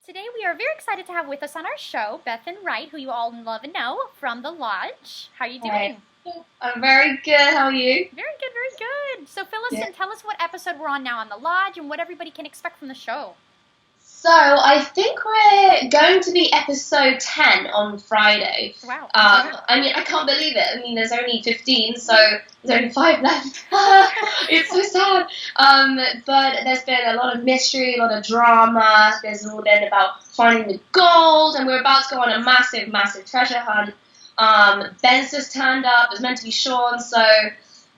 Today we are very excited to have with us on our show Bethan Wright, who you all love and know from The Lodge. How are you doing? Hey. I'm very good. How are you? Very good, very good. So fill us in. Tell us what episode we're on now on The Lodge and what everybody can expect from the show. So I think we're going to be episode 10 on Friday. Wow. I mean, I can't believe it. I mean, there's only 15, so there's only 5 left. It's so sad. But there's been a lot of mystery, a lot of drama. There's all been about finding the gold, and we're about to go on a massive, massive treasure hunt. Ben's just turned up. It's meant to be Sean, so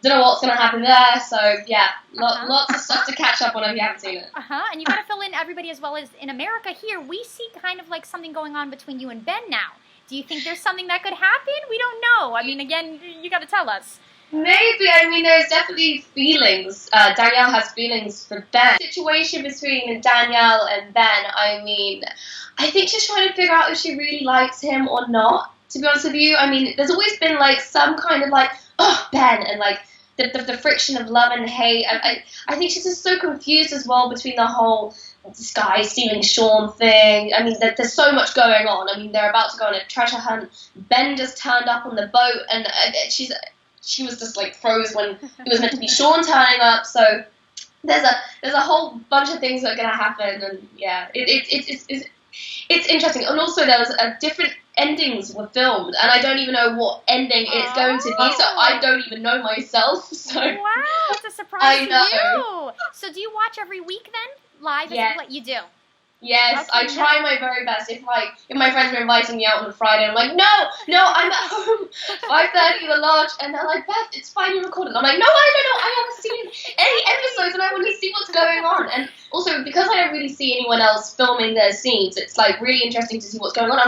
don't know what's going to happen there. So, yeah, lots of stuff to catch up on if you haven't seen it. And you got to fill in everybody as well as in America here. We see kind of like something going on between you and Ben now. Do you think there's something that could happen? We don't know. I mean, again, you got to tell us. Maybe. I mean, there's definitely feelings. Danielle has feelings for Ben. The situation between Danielle and Ben, I mean, I think she's trying to figure out if she really likes him or not, to be honest with you. I mean, there's always been, like, some kind of, like, oh, Ben, and, like, the friction of love and hate. I think she's just so confused as well between the whole this guy stealing Sean thing. I mean, there's so much going on. I mean, they're about to go on a treasure hunt. Ben just turned up on the boat, and she was just like froze when it was meant to be Sean turning up. So there's a whole bunch of things that are gonna happen, and yeah, it's interesting. And also there was a different endings were filmed, and I don't even know what ending it's going to be, so I don't even know myself. So wow, it's a surprise to you. So do you watch every week then, live? Yeah. Is what you do? Yes, I try my very best. If my friends are inviting me out on a Friday, I'm like, no, I'm at home, 5:30 the Lodge, and they're like, Beth, it's fine, you're recording. I'm like, no, I don't know, I haven't seen any episodes, and I want to see what's going on. And also, because I don't really see anyone else filming their scenes, it's like really interesting to see what's going on. I'm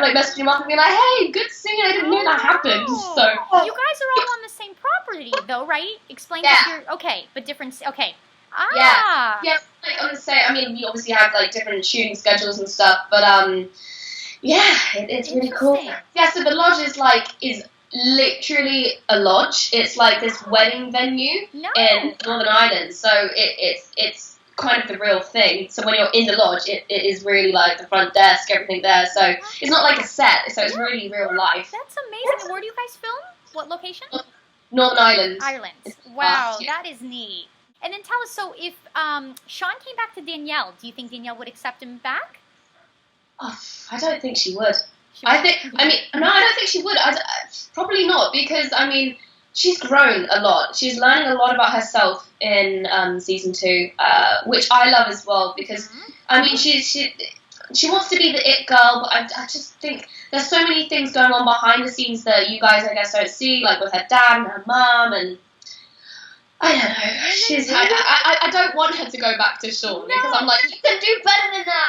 like messaging them up and being like, hey, good scene, I didn't know that happened. So you guys are all on the same property, though, right? Explain that you're okay, but different. Okay. Yeah. Like on the set, I mean, we obviously have like different shooting schedules and stuff, but yeah, it's really cool. Yeah, so the Lodge is literally a lodge. It's like this wedding venue in Northern Ireland, so it's kind of the real thing. So when you're in the lodge, it is really like the front desk, everything there. So it's not like a set, so it's really real life. That's amazing. Where do you guys film? What location? Northern Ireland. Ireland. Wow, that is neat. And then tell us, so if Sean came back to Danielle, do you think Danielle would accept him back? Oh, I don't think she would. I don't think she would. Probably not, because, I mean, she's grown a lot. She's learning a lot about herself in season 2, which I love as well, because, I mean, she wants to be the it girl, but I just think there's so many things going on behind the scenes that you guys, I guess, don't see, like with her dad and her mom, and I don't know. I don't want her to go back to Sean, because I'm like, you can do better than that.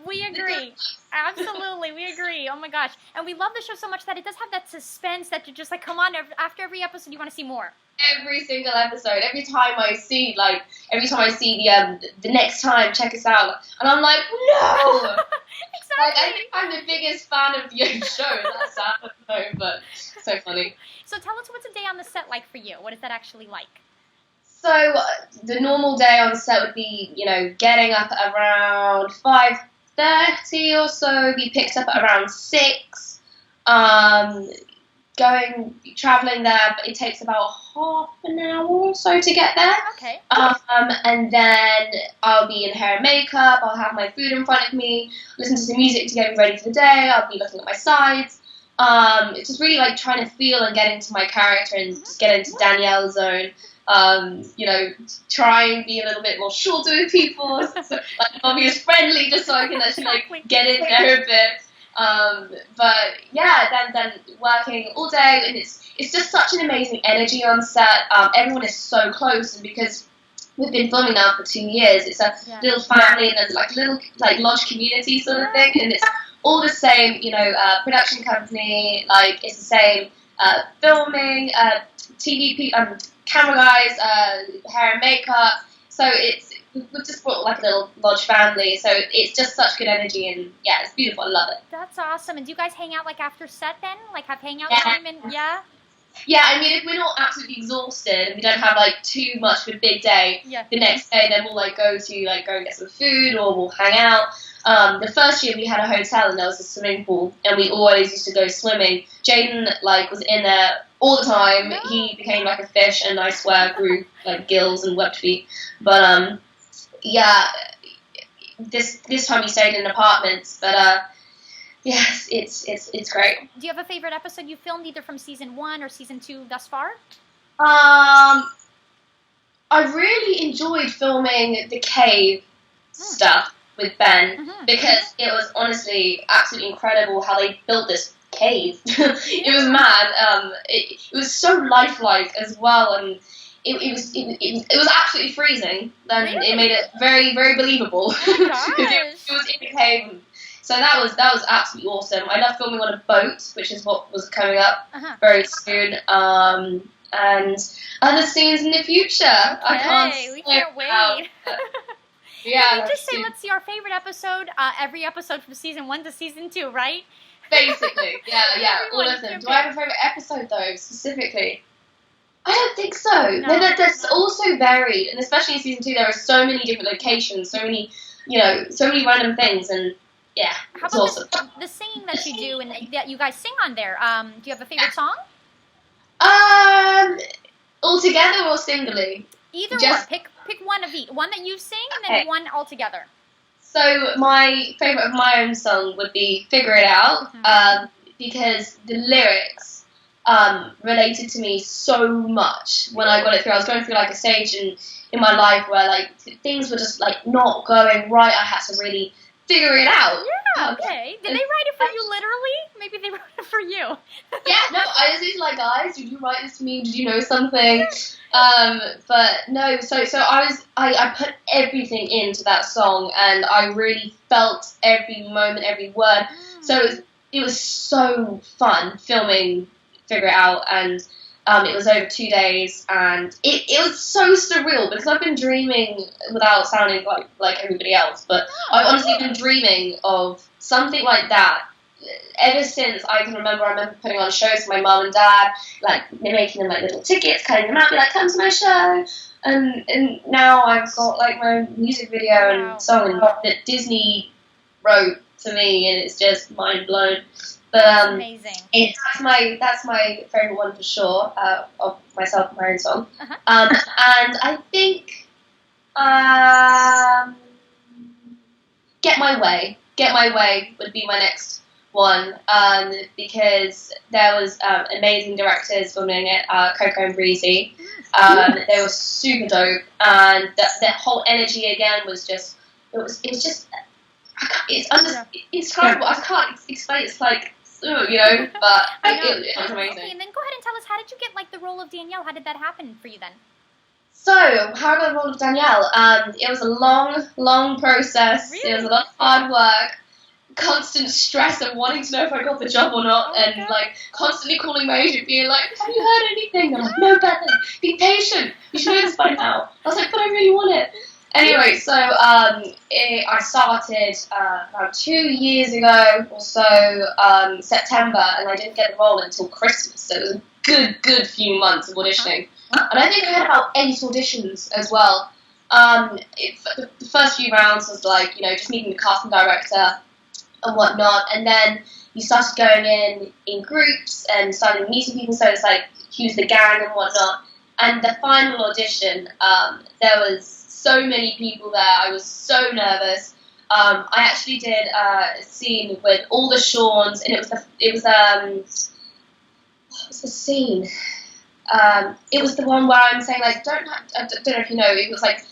We agree. Absolutely, we agree. Oh my gosh. And we love the show so much that it does have that suspense that you're just like, come on, after every episode you want to see more. Every single episode, every time I see the next time, check us out, and I'm like, no! Exactly. Like, I think I'm the biggest fan of the show, that's sad, I don't know, but so funny. So tell us, what's a day on the set like for you? What is that actually like? So the normal day on the set would be, getting up at around 5:30 or so, be picked up at around 6, travelling there, but it takes about half an hour or so to get there. Okay. And then I'll be in hair and makeup, I'll have my food in front of me, listen to some music to get me ready for the day, I'll be looking at my sides. It's just really like trying to feel and get into my character and just get into Danielle's zone. Try and be a little bit more shorter with people, so, like, not be as friendly, just so I can actually like get in there a bit. But yeah, then working all day, and it's just such an amazing energy on set. Everyone is so close, and because we've been filming now for 2 years, it's a little family, and there's like a little like lodge community sort of thing, and it's all the same, production company, like it's the same filming, TV, camera guys, hair and makeup. So we've just brought like a little lodge family. So it's just such good energy, and yeah, it's beautiful. I love it. That's awesome. And do you guys hang out like after set then? Like have hangout time and Yeah, I mean, if we're not absolutely exhausted and we don't have like too much of a big day, Yeah. the next day then we'll like go and get some food or we'll hang out. The first year we had a hotel and there was a swimming pool and we always used to go swimming. Jaden like was in there all the time. No. He became like a fish and I swear grew like gills and webbed feet. But yeah, this time we stayed in apartments. But yes, it's great. Do you have a favorite episode you filmed, either from season 1 or season 2 thus far? I really enjoyed filming the cave stuff with Ben because it was honestly absolutely incredible how they built this cave. It was mad. It was so lifelike as well, and it was absolutely freezing. Then Really? it made it very, very believable because it was in the cave. So that was absolutely awesome. I love filming on a boat, which is what was coming up very soon. And other scenes in the future. We can't wait. Yeah. Can we just say, let's see our favorite episode, every episode from season 1 to season 2, right? Basically, yeah, all of them. Do I have a favorite episode though, specifically? I don't think so. No. That's also varied, and especially in season 2, there are so many different locations, so many random things, and yeah, How it's about awesome. the singing that you do and that you guys sing on there? Do you have a favorite song? All together or singly? Either Just- one. Pick one of each. One that you sing and then Okay. one all together. So my favourite of my own song would be "Figure It Out," because the lyrics related to me so much when I got it through. I was going through like a stage in my life where like things were just like not going right. I had to really figure it out. Yeah, okay. Did they write it for you literally? Maybe they wrote it for you. Yeah, no, I was just like, guys, did you write this to me? Did you know something? But no, so I put everything into that song and I really felt every moment, every word. So it was so fun filming Figure It Out, and it was over 2 days, and it was so surreal because I've been dreaming without sounding like everybody else, but I've honestly been dreaming of something like that ever since I can remember. I remember putting on shows for my mum and dad, like making them like little tickets, cutting them out, be like, come to my show. And now I've got like my music video and song that Disney wrote to me, and it's just mind blown. But amazing. That's my favorite one for sure, of myself and my own song. And I think Get My Way would be my next one, because there was amazing directors filming it, Coco and Breezy. They were super dope, and that whole energy again was just it's indescribable. I can't explain. It's like, but it was amazing. Okay, and then go ahead and tell us, how did you get like the role of Danielle? How did that happen for you then? So, how I got the role of Danielle? It was a long process. Really? It was a lot of hard work, constant stress of wanting to know if I got the job or not, and like constantly calling my agent, being like, "Have you heard anything?" They're like, "No, Bethan, be patient. You should know this by now." I was like, "But I really want it." Anyway, so I started about 2 years ago or so, September, and I didn't get the role until Christmas. So it was a good few months of auditioning. And I think I had about 8 auditions as well. The first few rounds was like, just meeting the casting director and whatnot, and then you started going in groups and started meeting people, so it's like, who's the gang and whatnot. And the final audition, there was so many people there. I was so nervous. I actually did a scene with all the Shawns, and it was what was the scene? It was the one where I'm saying like, I don't know if you know. It was like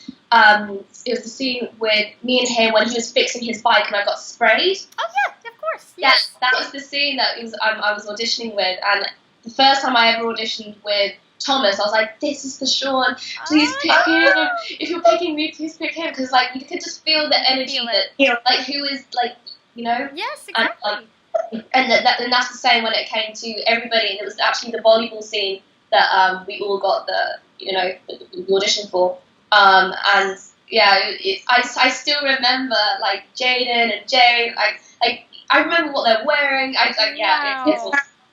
it was the scene with me and him when he was fixing his bike and I got sprayed. Oh yeah, of course. Yes, that was the scene that I was auditioning with, and the first time I ever auditioned with Thomas, I was like, this is the Shawn, please pick him. If you're picking me, please pick him, because like you could just feel the energy like who is like, Yes, exactly. And that's the same when it came to everybody, and it was actually the volleyball scene that we all got the audition for, and yeah, I still remember like Jaden and Jane, I remember what they're wearing. It's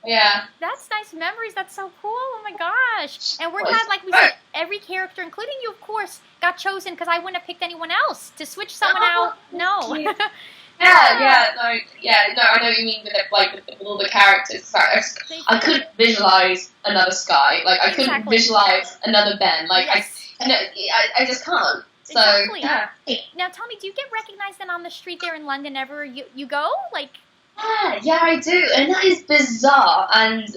Yeah. That's nice memories. That's so cool. Oh my gosh. And we're Well, glad, like we said, every character, including you, of course, got chosen because I wouldn't have picked anyone else. To switch someone out, no. Yeah, no, I know what you mean with it, like with all the characters. I couldn't visualize another Sky. Like I couldn't visualize another Ben. Like I just can't. So Exactly. yeah. Now tell me, do you get recognized then on the street there in London ever you go? Like, Yeah, I do, and that is bizarre. And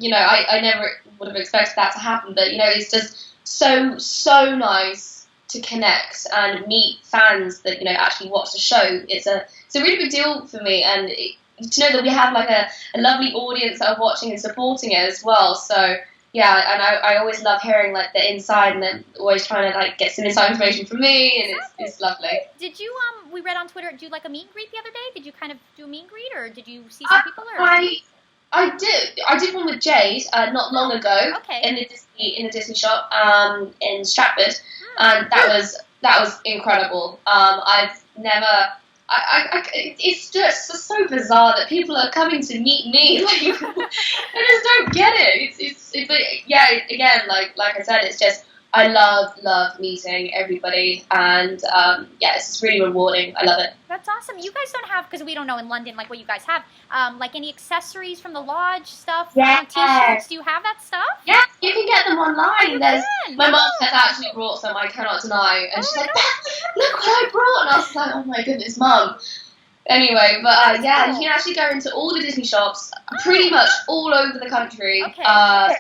I never would have expected that to happen. But it's just so nice to connect and meet fans that actually watch the show. It's a really big deal for me, and to know that we have like a lovely audience that are watching and supporting it as well. So yeah, and I always love hearing like the inside, and then always trying to like get some inside information from me, and it's lovely. Did you we read on Twitter, do like a meet and greet the other day? Did you kind of do a meet and greet, or did you see some people? Or? I did one with Jade not long ago in the Disney shop in Stratford, and that was incredible. I've never. It's just so bizarre that people are coming to meet me. Like, I just don't get it. Again, like I said, it's just I love meeting everybody, and it's just really rewarding. I love it. That's awesome. You guys don't have, because we don't know in London like what you guys have, like any accessories from the lodge stuff, t-shirts. Do you have that stuff? Yeah, you can get them online. My mom has actually brought some, I cannot deny, and she's like, look what I brought, and I was like, oh my goodness, Mum. Anyway, but you can actually go into all the Disney shops, pretty much all over the country. Okay. I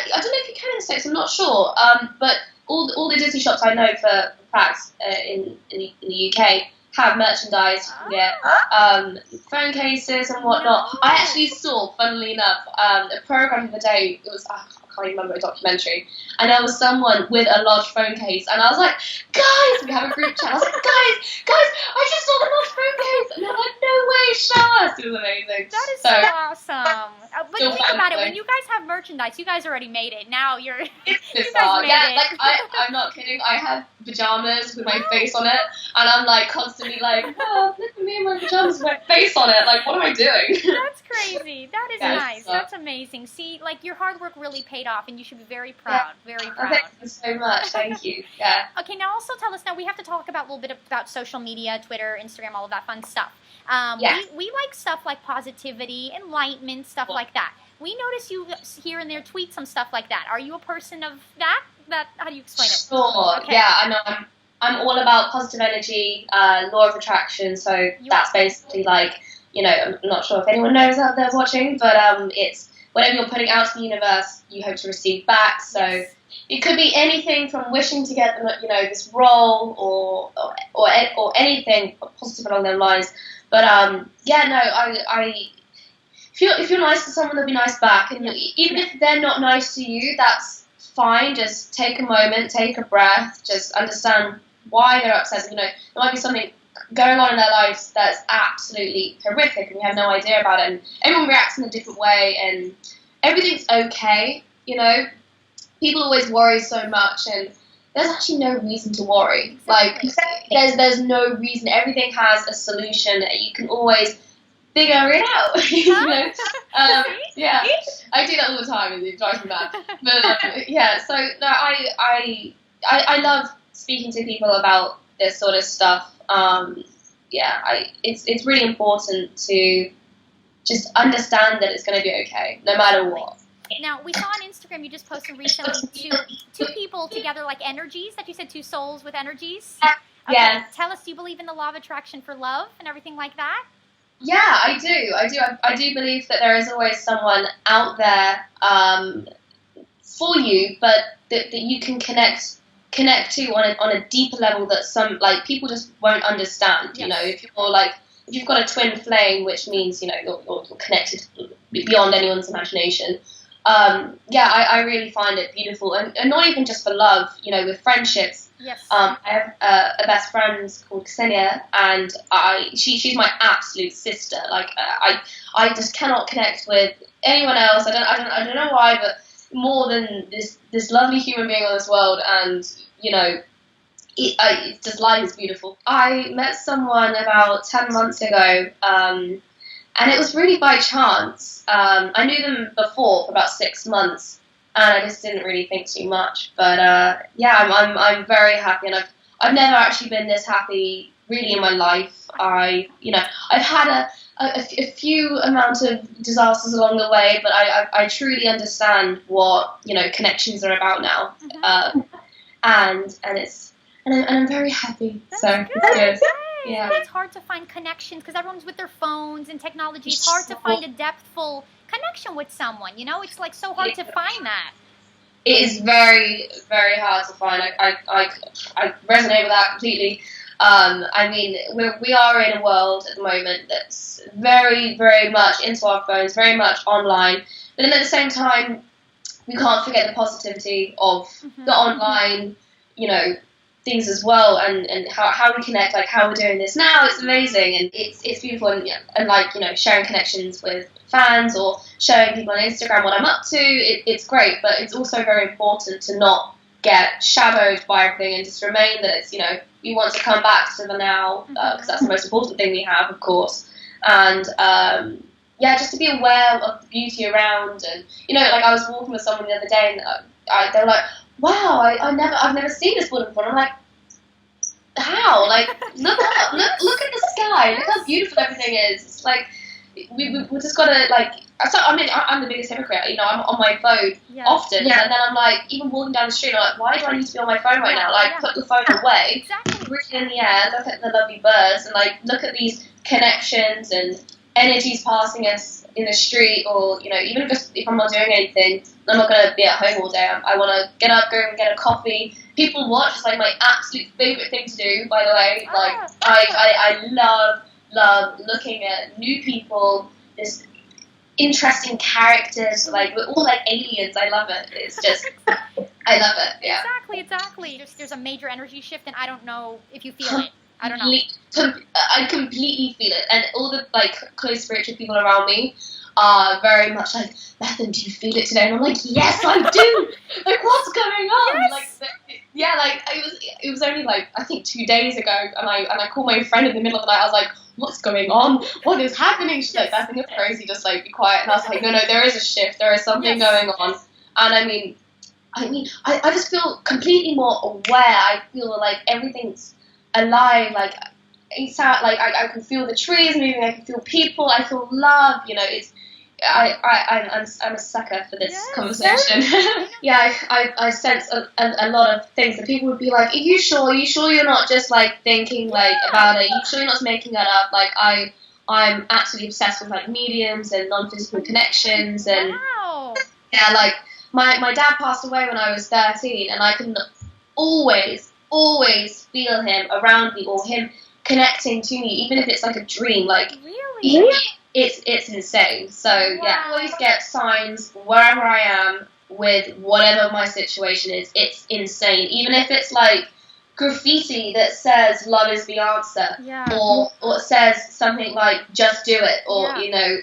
don't know if you can in the States, I'm not sure, but all the Disney shops I know for facts in the UK have merchandise. You can get phone cases and whatnot. I actually saw, funnily enough, a program of the day. It was I can't even remember, a documentary, and there was someone with a large phone case, and I was like, guys, we have a group chat. I was like, guys, I just saw the large phone case, and they're like, no way, show us. It was amazing. That is so awesome. But think about it, when you guys have merchandise, you guys already made it. Now you guys made it. Like I'm not kidding. I have pajamas with my face on it, and I'm like constantly like, oh, look at me in my pajamas with my face on it. Like, what am I doing? That's crazy. That is nice. That's amazing. See, like your hard work really paid off, and you should be very proud. Very proud. Thank you so much. Thank you. Yeah. Okay, now also tell us. Now we have to talk about a little bit about social media, Twitter, Instagram, all of that fun stuff. We like stuff like positivity, enlightenment, stuff like that. We notice you here and there tweet some stuff like that. Are you a person of that? How do you explain it? Sure. Okay. Yeah, I know. I'm all about positive energy, law of attraction. So that's basically like, I'm not sure if anyone knows out there watching, but it's whatever you're putting out to the universe, you hope to receive back. So it could be anything from wishing to get this role or anything positive along those lines. But if you're nice to someone, they'll be nice back. And even if they're not nice to you, that's fine. Just take a moment, take a breath, just understand why they're upset. There might be something going on in their lives that's absolutely horrific, and we have no idea about it. And everyone reacts in a different way, and everything's okay. People always worry so much, and there's actually no reason to worry. Like, there's no reason. Everything has a solution. You can always figure it out. Yeah, I do that all the time, and it drives me mad. But so no, I love speaking to people about this sort of stuff. It's really important to just understand that it's going to be okay, no matter what. Now, we saw on Instagram you just posted recently two people together, like energies, that you said two souls with energies. Okay, yes. Tell us, do you believe in the law of attraction for love and everything like that? Yeah, I do. I do believe that there is always someone out there for you, but that you can connect to on a deeper level that some people just won't understand. Yes. If you've got a twin flame, which means you're connected beyond anyone's imagination. I really find it beautiful, and not even just for love. With friendships. Yes. I have a best friend called Ksenia, and she's my absolute sister. Like I just cannot connect with anyone else. I don't know why, but more than this lovely human being on this world, and it's just life is beautiful. I met someone about 10 months ago And it was really by chance. I knew them before for about 6 months, and I just didn't really think too much. But I'm very happy, and I've never actually been this happy really in my life. I've had a few amount of disasters along the way, but I truly understand what connections are about now, and I'm very happy. That's so good. it's good. Yeah. It's hard to find connections because everyone's with their phones and technology. It's hard to find a depthful connection with someone. It's like so hard to find that. It is very, very hard to find. I resonate with that completely. I mean, we are in a world at the moment that's very, very much into our phones, very much online. But then at the same time, we can't forget the positivity of the online, things as well, and how we connect, like how we're doing this now. It's amazing, and it's beautiful, and like sharing connections with fans or showing people on Instagram what I'm up to. It's great, but it's also very important to not get shadowed by everything and just remain that it's we want to come back to the now, because that's the most important thing we have, of course, and just to be aware of the beauty around, and like I was walking with someone the other day, and they were like, wow, I've never seen this woman before. And I'm like, how? Like, look up, look at the sky, look how beautiful everything is. It's like we just gotta like. I'm the biggest hypocrite. I'm on my phone often, and then I'm like, even walking down the street, I'm like, why do I need to be on my phone right now? Like, put the phone away, breathe in the air, look at the lovely birds, and like look at these connections and energies passing us in the street, or even just if I'm not doing anything, I'm not gonna be at home all day. I want to get up, go and get a coffee. People watch is like my absolute favorite thing to do. By the way, like I love looking at new people, this interesting characters, like we're all like aliens. I love it. It's just I love it. Yeah. Exactly. There's a major energy shift, and I don't know if you feel it. I don't know. I completely feel it, and all the like close spiritual people around me are very much like, Bethan, do you feel it today? And I'm like, yes, I do. Like, what's going on? Yes. Like it was only like I think 2 days ago, and I called my friend in the middle of the night. I was like, what's going on? What is happening? She's like, Bethan, you're crazy. Just like be quiet. And I was like, no, there is a shift. There is something going on. And I mean, I just feel completely more aware. I feel like everything's alive. Like it's out. Like I can feel the trees moving. I can feel people. I feel love. It's. I'm a sucker for this conversation. I sense a lot of things that people would be like, are you sure you're not just like thinking like about it? Are you sure you're not making that up? Like I'm absolutely obsessed with like mediums and non-physical connections, and like my dad passed away when I was 13, and I can always feel him around me, or him connecting to me, even if it's like a dream. Like really. It's insane. So I always get signs wherever I am with whatever my situation is. It's insane. Even if it's like graffiti that says love is the answer, or it says something like just do it, or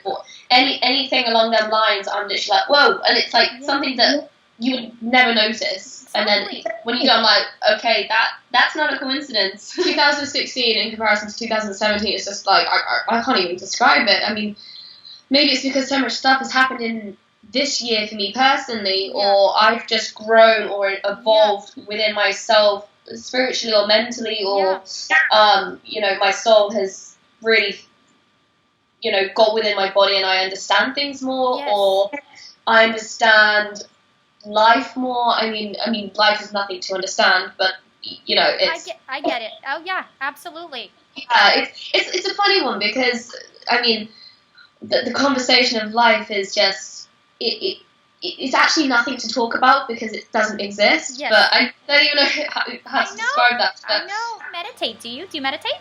or anything along them lines. I'm literally like, whoa, and it's like something that you would never notice. And then when you do, I'm like, okay, that's not a coincidence. 2016 in comparison to 2017 is just like, I can't even describe it. I mean, maybe it's because so much stuff has happened in this year for me personally, or I've just grown or evolved within myself spiritually or mentally, or, my soul has really, got within my body, and I understand things more, or I understand life more. I mean, life is nothing to understand, but it's. I get it. Oh yeah, absolutely. Yeah, it's a funny one, because I mean, the conversation of life is just it's actually nothing to talk about because it doesn't exist. Yes. But I don't even know how to describe that. I know. Meditate. Do you meditate?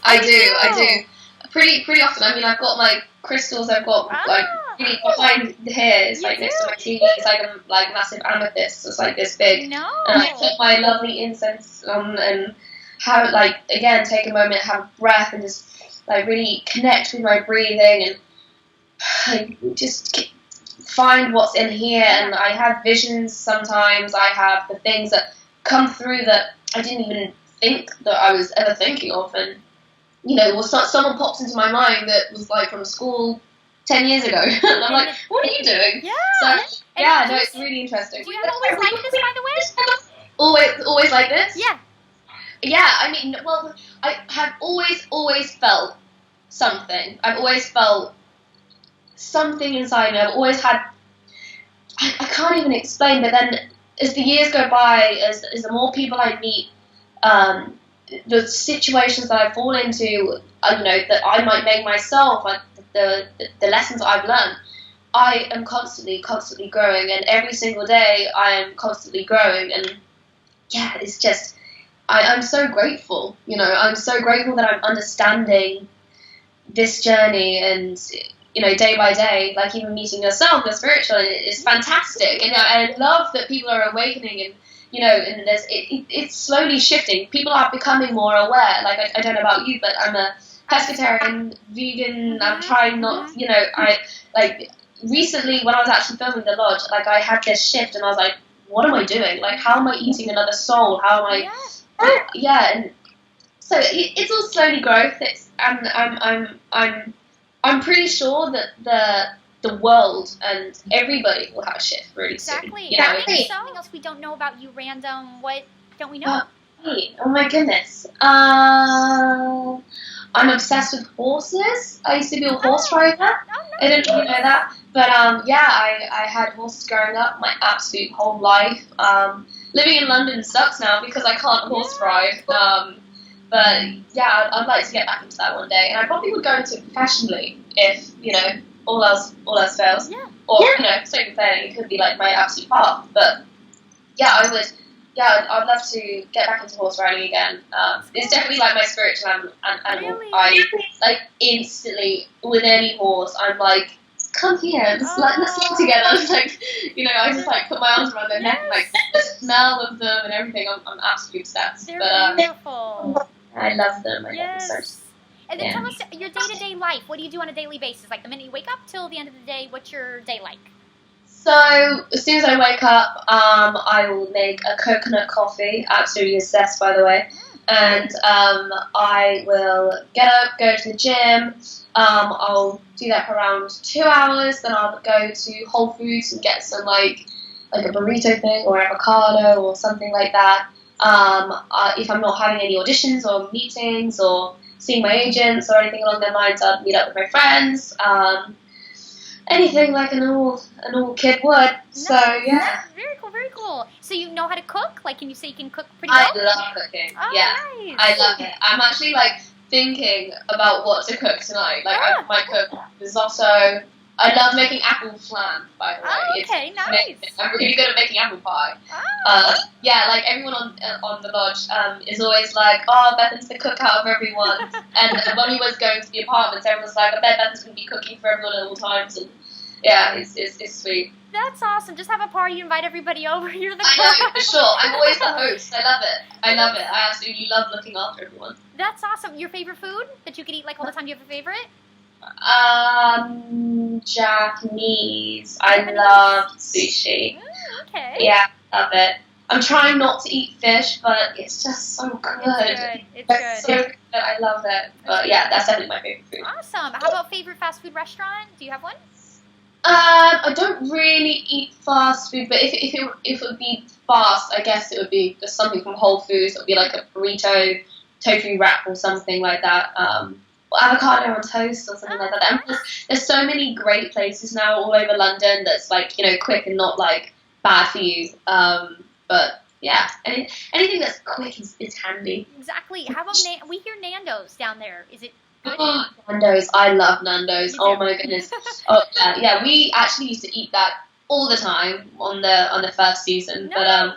I do. Pretty often. I mean, I've got my crystals. I've got like really behind here. It's like next to my TV. It's like a massive amethyst. It's like this big. No. And I put my lovely incense on and have it again take a moment, have a breath, and just really connect with my breathing, and just find what's in here. And I have visions sometimes. I have the things that come through that I didn't even think that I was ever thinking of, and or someone pops into my mind that was like from school 10 years ago. And I'm like, what are you doing? Yeah. So, yeah, no, it's really interesting. Do you always like this, by the way? Always like this? Yeah. Yeah, I mean, well, I have always felt something. I've always felt something inside me. I've always had, I can't even explain, but then as the years go by, as the more people I meet, the situations that I fall into, that I might make myself, like the lessons I've learned, I am constantly growing, and every single day I am constantly growing, and yeah, it's just, I'm so grateful, I'm so grateful that I'm understanding this journey, and day by day, like even meeting yourself, you're spiritual, and it's fantastic, and I love that people are awakening, and and it's slowly shifting. People are becoming more aware. Like I don't know about you, but I'm a pescatarian, vegan. I'm trying not, I like recently when I was actually filming the lodge, like I had this shift, and I was like, what am I doing? Like, how am I eating another soul? How am I? Yeah, and so it's all slowly growth. It's I'm pretty sure that the world and everybody will have a shift really soon. Exactly. Something else we don't know about you, random. What don't we know? Oh my goodness. I'm obsessed with horses. I used to be a horse rider. Nice. I didn't really know that. But I had horses growing up my absolute whole life. Living in London sucks now because I can't horse ride. But yeah, I'd like to get back into that one day, and I probably would go into it professionally if all else fails. Yeah. Or same thing. It could be like my absolute path. But yeah, I would. Yeah, I'd love to get back into horse riding again. It's definitely like my spiritual animal. Really? I like instantly with any horse. I'm like, come here, let's walk together. It's like, I just like put my arms around their neck, and, like the smell of them and everything. I'm absolutely obsessed. They're beautiful. I love them. I love them Yes. so much. And then tell us your day-to-day life. What do you do on a daily basis? Like the minute you wake up till the end of the day, what's your day like? So as soon as I wake up, I will make a coconut coffee. Absolutely obsessed, by the way. And I will get up, go to the gym. I'll do that for around 2 hours. Then I'll go to Whole Foods and get some like a burrito thing or avocado or something like that. If I'm not having any auditions or meetings or seeing my agents or anything along their lines, I'll meet up with my friends. Anything like a normal kid would. So yeah. Very cool, very cool. So you know how to cook? Like, can you say you can cook pretty well? I love cooking. Oh, yeah, nice. I love it. I'm actually like thinking about what to cook tonight. Like I might cook risotto. I love making apple flan, by the way. Oh, okay, nice. Amazing. I'm really good at making apple pie. Yeah, like everyone on the lodge is always like, oh, Bethan's the cook out of everyone. And when we was going to the apartments, everyone was like, I bet Bethan's going to be cooking for everyone at all times. And yeah, it's sweet. That's awesome. Just have a party, invite everybody over. You're the I know, for sure. I'm always the host. I love it. I absolutely love looking after everyone. That's awesome. Your favorite food that you could eat like all the time? Do you have a favorite? Japanese. I love sushi. Okay. Yeah, love it. I'm trying not to eat fish, but it's just so good. It's good. So good. I love it. But yeah, that's definitely my favorite food. Awesome. How about favorite fast food restaurant? Do you have one? I don't really eat fast food, but if it would be fast, I guess it would be just something from Whole Foods. It would be like a burrito, tofu wrap, or something like that. Or avocado on toast or something like that. And there's so many great places now all over London that's like quick and not like bad for you. But yeah, anything that's quick is handy. Exactly. How about we hear Nando's down there? Is it good? Nando's. I love Nando's. Oh my goodness. Oh yeah. We actually used to eat that all the time on the first season. No.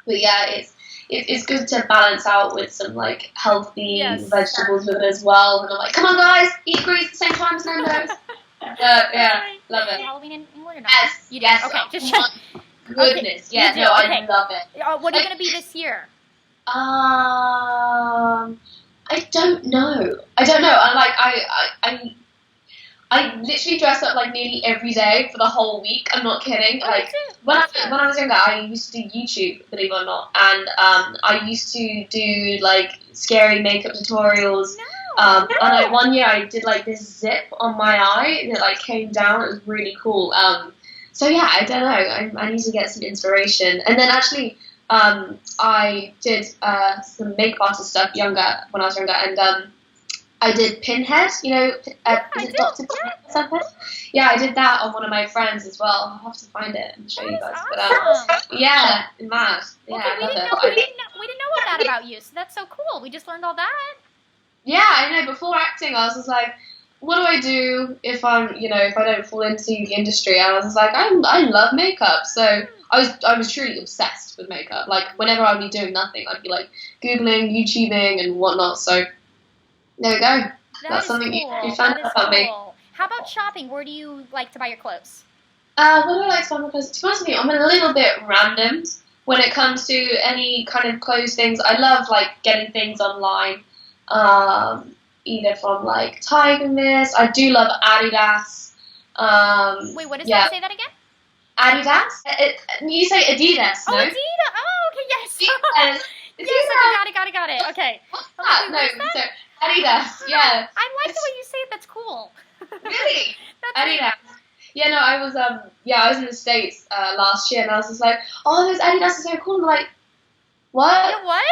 But yeah, it's good to balance out with some like healthy vegetables with it as well. And I'm like, come on guys, eat grease at the same time as Nando's. Yeah, love it. Halloween in England or not? Yes. You do? Yes. Okay, just check. Goodness. Okay. Yeah. No, I love it. What are you gonna be this year? I don't know. I literally dress up like nearly every day for the whole week. I'm not kidding. Like when I was younger, I used to do YouTube, believe it or not, and I used to do like scary makeup tutorials. No. And one year I did like this zip on my eye and it like came down. It was really cool. So yeah, I don't know. I need to get some inspiration. And then actually, I did some makeup artist stuff when I was younger, and I did Pinhead. You know, is it Dr. Pinhead or something? Yeah, I did that on one of my friends as well. I'll have to find it and show you guys. Awesome. But yeah, mad. Yeah, okay, we didn't know that about you. So that's so cool. We just learned all that. Yeah, I know. Before acting, I was just like, what do I do if if I don't fall into the industry? And I was just like, I love makeup. So I was truly obsessed with makeup. Like, whenever I would be doing nothing, I'd be like Googling, YouTubing, and whatnot. So there we go. That's something you found out about me. How about shopping? Where do you like to buy your clothes? What do I like to buy my clothes? To be honest with you, I'm a little bit random when it comes to any kind of clothes things. I love like getting things online. Either from like Tiger Mist. I do love Adidas. Wait, what is that? Say that again? Adidas? You say Adidas, no? Oh, Adidas. Oh, okay, yes. Yes, okay, got it. Okay. No, so Adidas, yeah. I like the way you say it. That's cool. Really? Adidas. Yeah, no, I was in the States last year, and I was just like, oh, those Adidas are so cool. And I'm like, what? Yeah, what?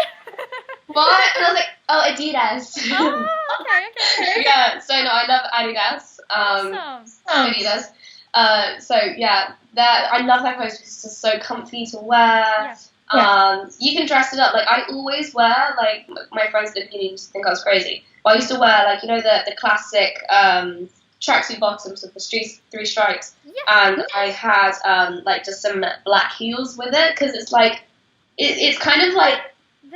What? And I was like, oh, Adidas. Oh, okay. Yeah, so no, I love Adidas. Awesome. Adidas. So yeah, I love that clothes because it's just so comfy to wear. Yeah. You can dress it up. Like, I always wear, like, my friends at the beginning used to think I was crazy. But I used to wear, like, you know, the classic tracksuit bottoms with the three stripes. Yeah. And I had, like, just some black heels with it because it's, like, it's kind of, like,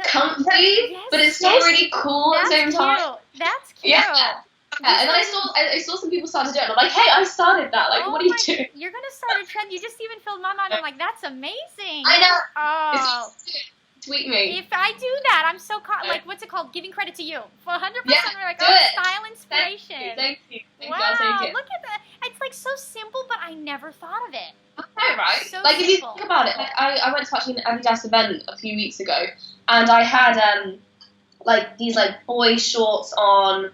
comfy, but it's still really cool at the same time. That's cute. Yeah. And then I saw some people start to do it, and I'm like, hey, I started that. Like, what are you doing? You're going to start a trend. You just even filled my mind. I'm like, that's amazing. I know. Oh. Tweet me. If I do that, I'm so like, what's it called? Giving credit to you. 100%. Yeah, we're like, style inspiration. Thank you. Wow, I'll take it. Look at that. It's like so simple, but I never thought of it. Okay, right? So like, simple. if you think about it, like, I went to actually an Adidas event a few weeks ago, and I had like these like boy shorts on.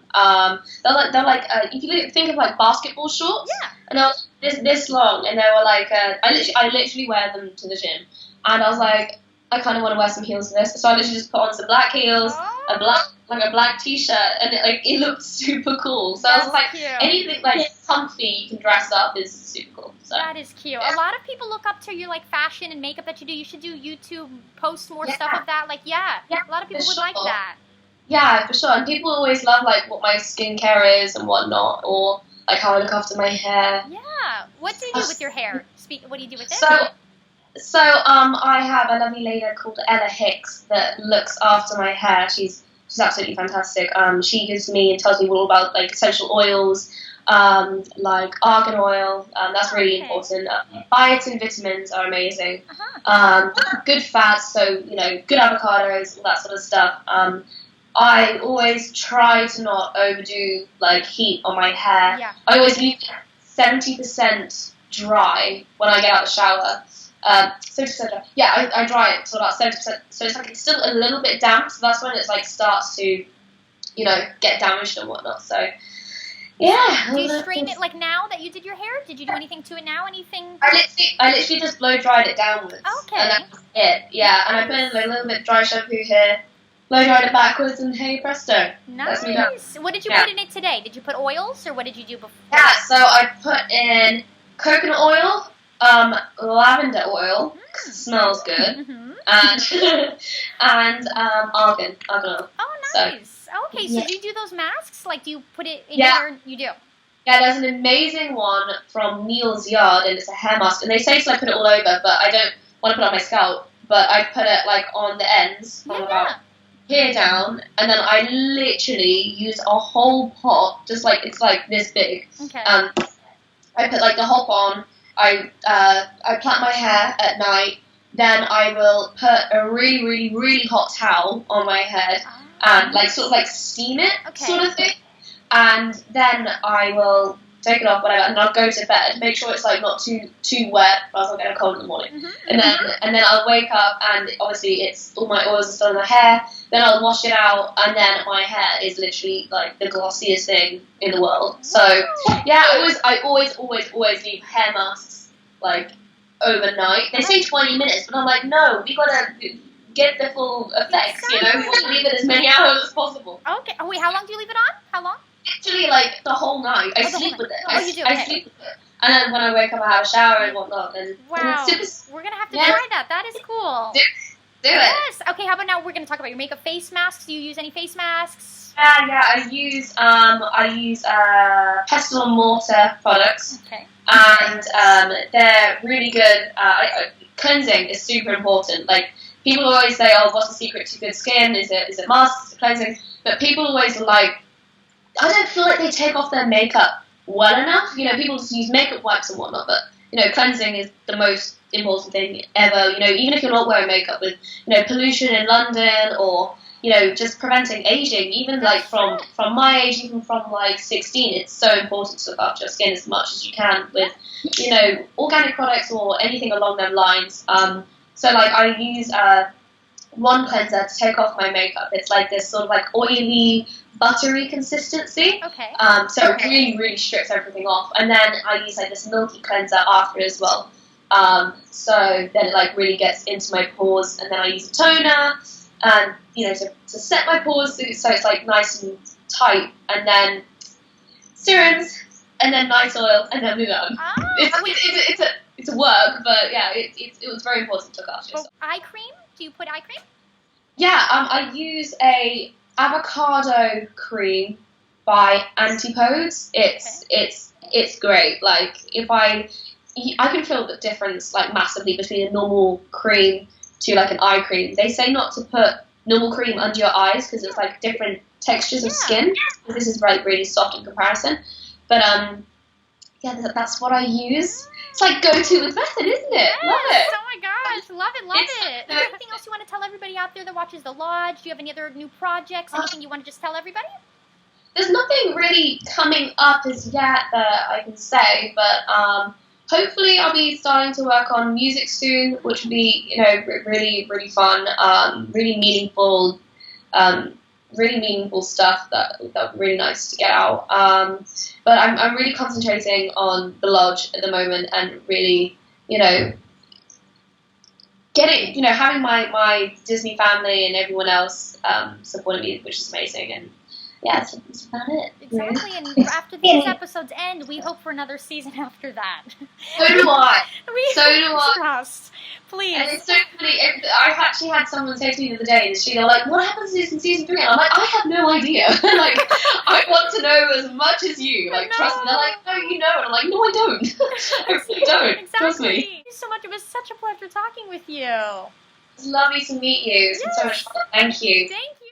They're like if you think of like basketball shorts. Yeah. And they were this long, and they were like I literally wear them to the gym, and I was like, I kind of want to wear some heels for this, so I literally just put on some black heels, a black t-shirt, and it looked super cool. So I was like, cute. Anything like comfy you can dress up is super cool. So. That is cute. A lot of people look up to your like fashion and makeup that you do. You should do YouTube, post more stuff of that. Like, a lot of people would like that. Yeah, for sure. And people always love like what my skincare is and whatnot, or like how I look after my hair. Yeah. What do you do with your hair? What do you do with it? So I have a lovely lady called Ella Hicks that looks after my hair. She's absolutely fantastic. She gives me and tells me all about like essential oils, like argan oil. That's really important. Biotin vitamins are amazing. Good fats, so good avocados, all that sort of stuff. I always try to not overdo like heat on my hair. Yeah. I always leave 70% dry when I get out of the shower. 70% dry. Yeah, I dry it to about 70%. So it's like it's still a little bit damp. So that's when it's like starts to, get damaged and whatnot. So yeah. Do you straighten it like now that you did your hair? Did you do anything to it now? Anything? I literally just blow dried it downwards. Okay. And that's it. Yeah, and I put in a little bit of dry shampoo here. Blow dried it backwards, and hey presto. Nice. That's me done. What did you put in it today? Did you put oils, or what did you do before? Yeah, so I put in coconut oil, lavender oil, because it smells good, and argan oil. Oh, nice. So, okay, so do you do those masks? Like, do you put it in your... You do? Yeah, there's an amazing one from Neil's Yard, and it's a hair mask, and they say to like put it all over, but I don't want to put it on my scalp, but I put it like on the ends from about here down, and then I literally use a whole pot, just like it's like this big. Okay. I put like the whole pot on. I plait my hair at night. Then I will put a really, really, really hot towel on my head and like sort of like steam it, sort of thing. And then I will take it off, whatever, and I'll go to bed. Make sure it's like not too wet, or else I'll get a cold in the morning. And then I'll wake up, and obviously it's all my oils are still in my hair. Then I'll wash it out, and then my hair is literally like the glossiest thing in the world. So yeah, I always leave hair masks like overnight. They say 20 minutes, but I'm like, no, we gotta get the full effects. You know, we want to leave it as many hours as possible. Okay. Oh wait, how long do you leave it on? How long? Actually, like the whole night. I sleep with it. You do. I sleep with it. And then when I wake up, I have a shower and whatnot. And wow. We're going to have to try that. That is cool. Do it. Yes. Okay, how about now we're going to talk about your makeup face masks. Do you use any face masks? Yeah, I use pestle and mortar products. Okay. And they're really good. Cleansing is super important. Like, people always say, oh, what's the secret to good skin? Is it masks? Is it cleansing? But people always I don't feel like they take off their makeup well enough. You know, people just use makeup wipes and whatnot, but, you know, cleansing is the most important thing ever. You know, even if you're not wearing makeup, with, you know, pollution in London, or, you know, just preventing aging, even like from my age, even from like 16, it's so important to look after your skin as much as you can with, you know, organic products or anything along those lines. So like I use one cleanser to take off my makeup. It's like this sort of like oily, buttery consistency. Okay. So it really strips everything off. And then I use like this milky cleanser after as well. So then it like really gets into my pores. And then I use a toner, and you know, to set my pores so it's like nice and tight. And then serums, and then nice oil, and then move on. It's a work, but yeah, it was very important to look after yourself. Eye cream? Do you put eye cream? Yeah, I use a avocado cream by Antipodes. It's great. Like, if I can feel the difference like massively between a normal cream to like an eye cream. They say not to put normal cream under your eyes because it's like different textures of skin. This is like really soft in comparison. But yeah, that's what I use. It's like go-to with Bethan, isn't it? Yes. Love it. Oh my gosh, love it. Is there anything else you want to tell everybody out there that watches The Lodge? Do you have any other new projects? Anything you want to just tell everybody? There's nothing really coming up as yet that I can say, but hopefully I'll be starting to work on music soon, which will be, you know, really fun, really meaningful stuff that would be really nice to get out. But I'm really concentrating on The Lodge at the moment, and really, you know, having my Disney family and everyone else supporting me, which is amazing. And yeah, that's about it. Exactly, and after these episodes end, we hope for another season after that. So do I. So do I. Trust. Please. And it's so funny. I actually had someone say to me the other day, and they're like, what happens in season 3? And I'm like, I have no idea. Like, I want to know as much as you. Like, trust me. They're like, no, you know. And I'm like, no, I don't. I really don't. Exactly. Trust me. Thank you so much. It was such a pleasure talking with you. It's lovely to meet you. It's been so much fun. Thank you. Thank you.